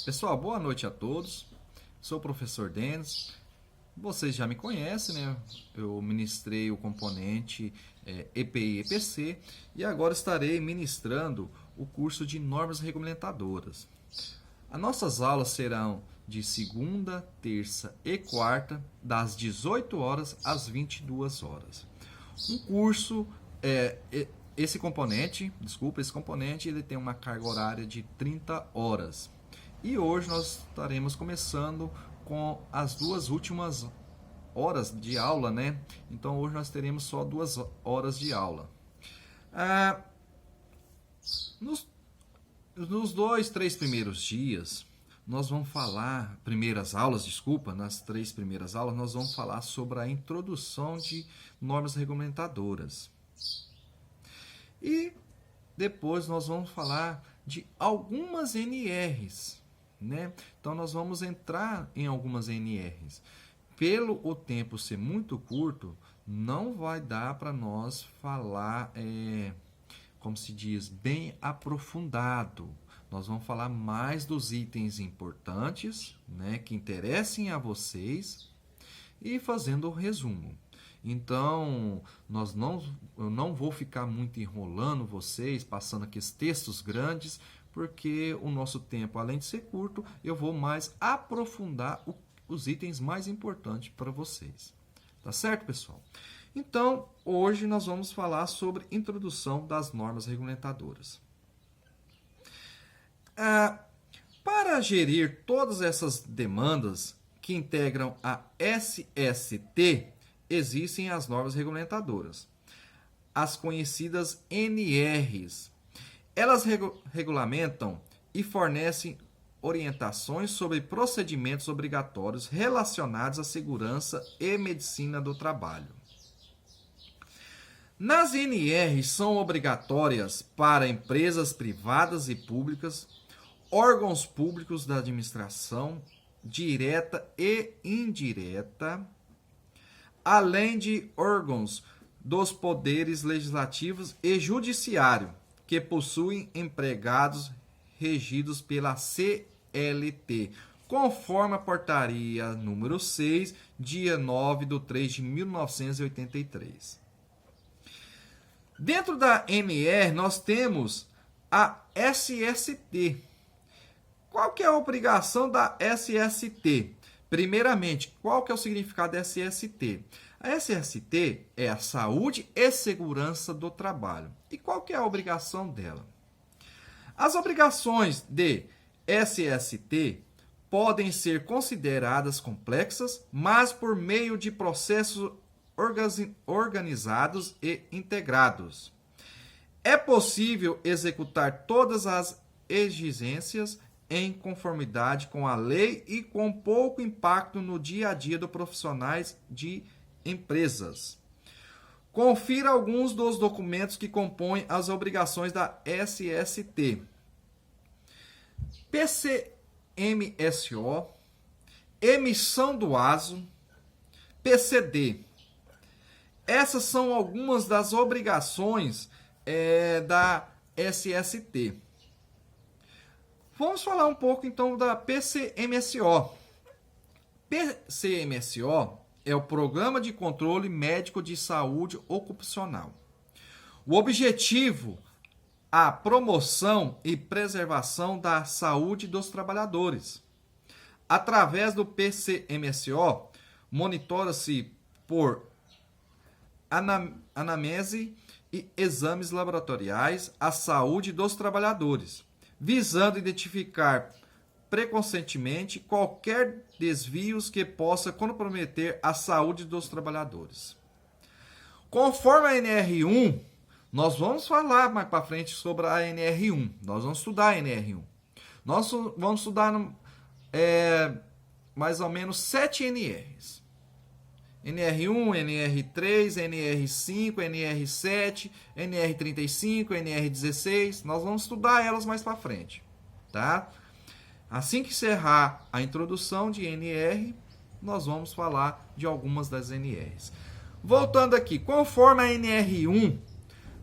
Pessoal, boa noite a todos. Sou o professor Denis. Vocês já me conhecem, né? Eu ministrei o componente EPI e EPC e agora estarei ministrando o curso de normas regulamentadoras. As nossas aulas serão de segunda, terça e quarta, das 18 horas às 22 horas. Um curso, esse componente, ele tem uma carga horária de 30 horas. E hoje nós estaremos começando com as duas últimas horas de aula, né? Então hoje nós teremos só 2 horas de aula. Nos 2, 3 primeiros dias, nós vamos falar, nas 3 primeiras aulas, nós vamos falar sobre a introdução de normas regulamentadoras. E depois nós vamos falar de algumas NRs, né? Então nós vamos entrar em algumas NRs. Pelo o tempo ser muito curto, não vai dar para nós falar, como se diz, bem aprofundado. Nós vamos falar mais dos itens importantes, né, que interessem a vocês e fazendo o resumo. Então, eu não vou ficar muito enrolando vocês, passando aqueles textos grandes, porque o nosso tempo, além de ser curto, eu vou mais aprofundar os itens mais importantes para vocês. Tá certo, pessoal? Então, hoje nós vamos falar sobre introdução das normas regulamentadoras. Para gerir todas essas demandas que integram a SST, existem as normas regulamentadoras, as conhecidas NRs. Elas regulamentam e fornecem orientações sobre procedimentos obrigatórios relacionados à segurança e medicina do trabalho. Nas NRs são obrigatórias para empresas privadas e públicas, órgãos públicos da administração direta e indireta, além de órgãos dos poderes legislativos e judiciário, que possuem empregados regidos pela CLT, conforme a portaria número 6, dia 9/3/1983. Dentro da NR, nós temos a SST. Qual que é a obrigação da SST? Primeiramente, qual que é o significado da SST? A SST é a saúde e segurança do trabalho. E qual que é a obrigação dela? As obrigações de SST podem ser consideradas complexas, mas por meio de processos organizados e integrados. É possível executar todas as exigências em conformidade com a lei e com pouco impacto no dia a dia dos profissionais de empresas. Confira alguns dos documentos que compõem as obrigações da SST. PCMSO, emissão do ASO, PCD. Essas são algumas das obrigações da SST. Vamos falar um pouco então da PCMSO. PCMSO é o Programa de Controle Médico de Saúde Ocupacional. O objetivo, a promoção e preservação da saúde dos trabalhadores. Através do PCMSO, monitora-se por anamnese e exames laboratoriais a saúde dos trabalhadores, visando identificar precocemente qualquer desvios que possa comprometer a saúde dos trabalhadores. Conforme a NR1, nós vamos falar mais para frente sobre a NR1. Nós vamos estudar a NR1. Nós vamos estudar mais ou menos 7 NRs. NR1, NR3, NR5, NR7, NR35, NR16. Nós vamos estudar elas mais para frente, tá? Assim que encerrar a introdução de NR, nós vamos falar de algumas das NRs. Voltando aqui, conforme a NR1,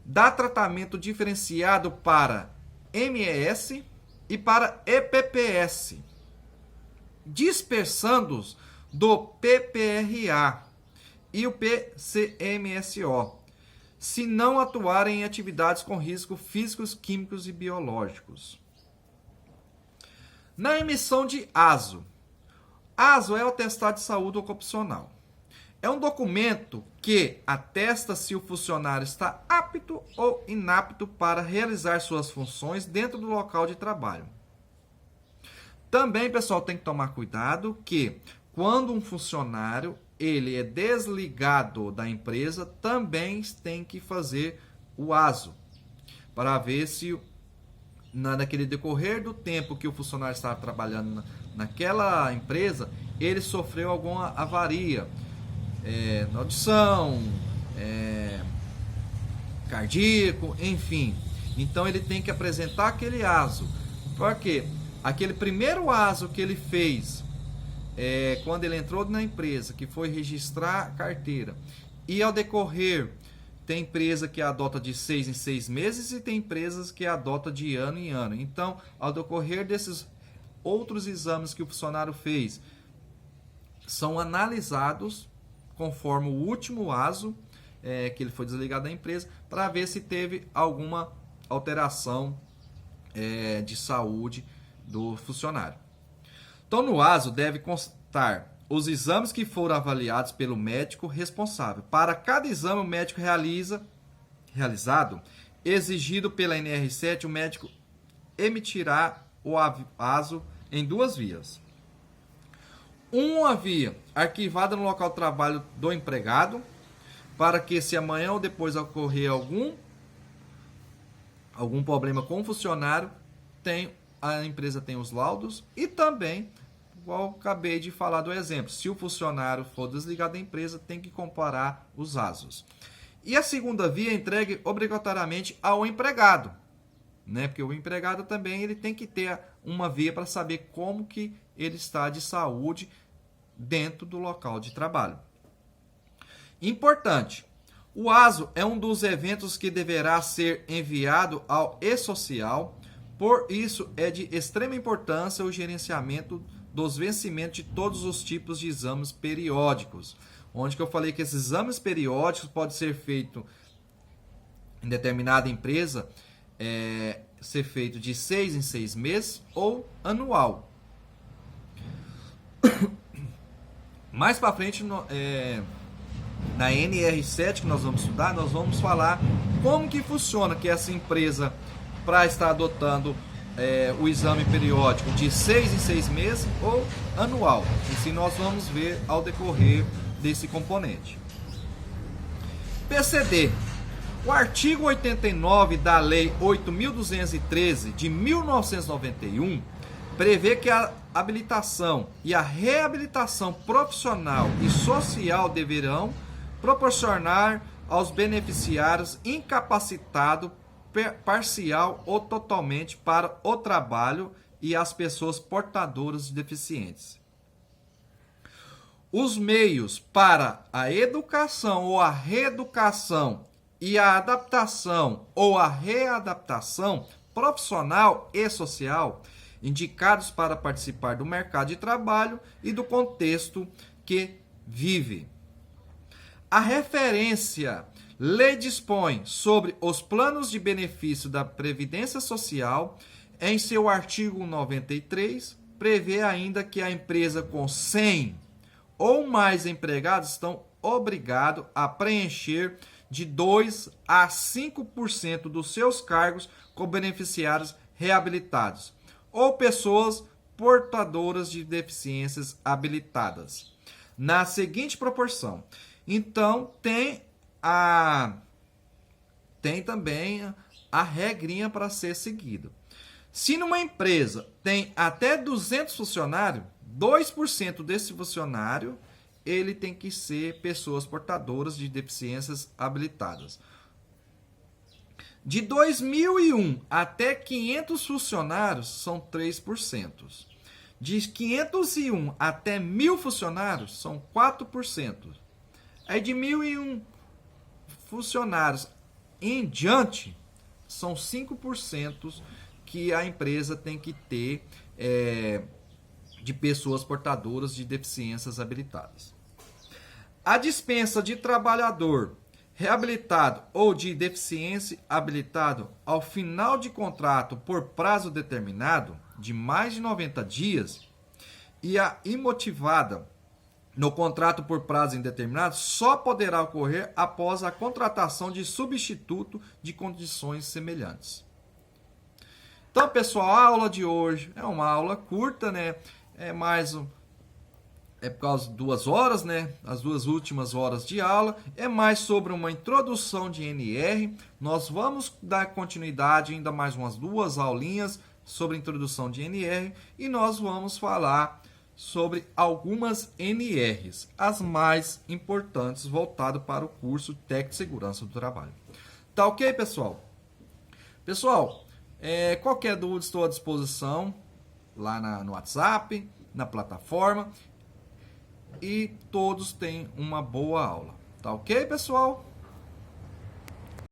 dá tratamento diferenciado para MES, e para EPPS, dispersando-os do PPRA e o PCMSO, se não atuarem em atividades com riscos físicos, químicos e biológicos. Na emissão de ASO. ASO é o atestado de saúde ocupacional. É um documento que atesta se o funcionário está apto ou inapto para realizar suas funções dentro do local de trabalho. Também, pessoal, tem que tomar cuidado que quando um funcionário ele é desligado da empresa, também tem que fazer o ASO, para ver se naquele decorrer do tempo que o funcionário estava trabalhando naquela empresa, ele sofreu alguma avaria na audição, cardíaco, enfim. Então ele tem que apresentar aquele ASO. Porque aquele primeiro ASO que ele fez quando ele entrou na empresa, que foi registrar a carteira, e ao decorrer, tem empresa que adota de 6 em 6 meses e tem empresas que adota de ano em ano. Então, ao decorrer desses outros exames que o funcionário fez, são analisados conforme o último ASO que ele foi desligado da empresa, para ver se teve alguma alteração de saúde do funcionário. Então, no ASO deve constar os exames que foram avaliados pelo médico responsável. Para cada exame, o médico realizado, exigido pela NR7, o médico emitirá o ASO em 2 vias. Uma via arquivada no local de trabalho do empregado, para que se amanhã ou depois ocorrer algum problema com o funcionário, a empresa tem os laudos, e também, igual acabei de falar do exemplo, se o funcionário for desligado da empresa, tem que comparar os ASOs. E a segunda via é entregue obrigatoriamente ao empregado, né? Porque o empregado também ele tem que ter uma via para saber como que ele está de saúde dentro do local de trabalho. Importante, o ASO é um dos eventos que deverá ser enviado ao e-social, por isso é de extrema importância o gerenciamento dos vencimentos de todos os tipos de exames periódicos, onde que eu falei que esses exames periódicos podem ser feitos em determinada empresa, ser feito de 6 em 6 meses ou anual. Mais para frente, na NR7 que nós vamos estudar, nós vamos falar como que funciona que essa empresa, para estar adotando o exame periódico de 6 em 6 meses ou anual. Assim nós vamos ver ao decorrer desse componente. PCD. O artigo 89 da Lei 8.213 de 1991 prevê que a habilitação e a reabilitação profissional e social deverão proporcionar aos beneficiários incapacitados parcial ou totalmente para o trabalho e as pessoas portadoras de deficientes. Os meios para a educação ou a reeducação e a adaptação ou a readaptação profissional e social indicados para participar do mercado de trabalho e do contexto que vive. A referência lei dispõe sobre os planos de benefício da Previdência Social. Em seu artigo 93, prevê ainda que a empresa com 100 ou mais empregados estão obrigados a preencher de 2 a 5% dos seus cargos com beneficiários reabilitados ou pessoas portadoras de deficiências habilitadas, na seguinte proporção. Então, tem também a regrinha para ser seguido. Se numa empresa tem até 200 funcionários, 2% desse funcionário ele tem que ser pessoas portadoras de deficiências habilitadas. De 2001 até 500 funcionários são 3%. De 501 até 1.000 funcionários são 4%. Aí de 1.001 funcionários em diante são 5% que a empresa tem que ter de pessoas portadoras de deficiências habilitadas. A dispensa de trabalhador reabilitado ou de deficiência habilitado ao final de contrato por prazo determinado de mais de 90 dias e a imotivada no contrato por prazo indeterminado só poderá ocorrer após a contratação de substituto de condições semelhantes. Então, pessoal, a aula de hoje é uma aula curta, né? É por causa de 2 horas, né? As 2 últimas horas de aula. É mais sobre uma introdução de NR. Nós vamos dar continuidade ainda mais umas 2 aulinhas sobre a introdução de NR. E nós vamos falar sobre algumas NRs, as mais importantes, voltado para o curso Técnico de Segurança do Trabalho. Tá ok, pessoal? Pessoal, qualquer dúvida estou à disposição lá no WhatsApp, na plataforma. E todos têm uma boa aula. Tá ok, pessoal?